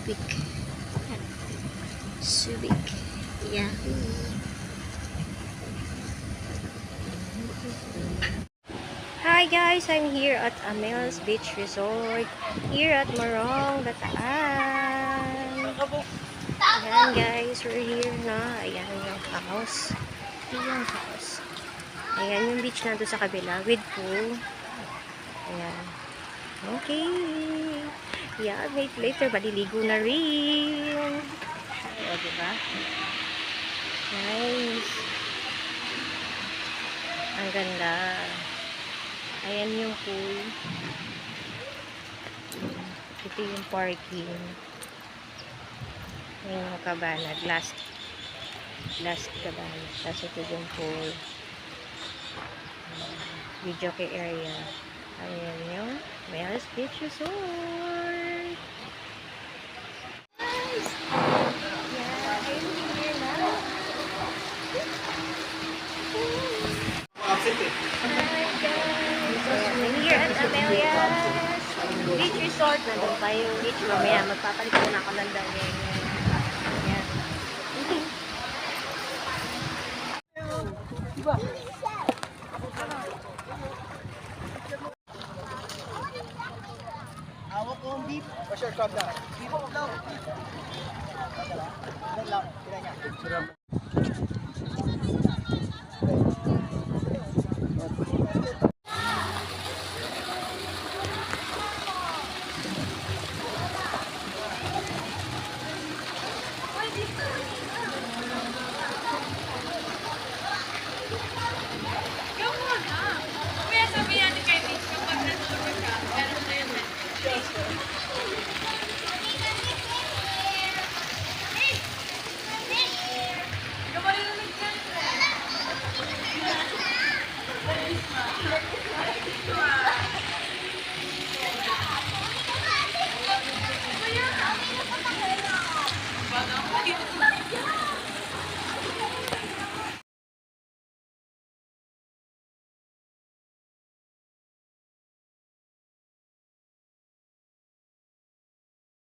Subic. Yan. Subic. Yahoo! Hi guys! I'm here at Amel's Beach Resort. Here at Morong, Bataan. Ayan guys, we're here na. Ayan yung house. Ayan yung house. Ayan yung beach na doon sa kabila with pool. Ayan. Okay. Yeah, wait later. Maliligo na rin. O, diba? Nice. Ang ganda. Ayan yung pool. Ito yung parking. Ayan yung cabana. Glass cabana. Tapos ito yung pool. Video kay area. Ayan yung Amel's Beach Resort. Nice! Yeah, I'm here now. Hi guys! I'm here at Amel's Beach Resort. Nandun pa yung beach. Mamaya magpapalit ko na ako ng damit. Ayan. Diba? Hawak ko ang beef. O sure, calm down. Beef daw. Calm down lang. Kailangan.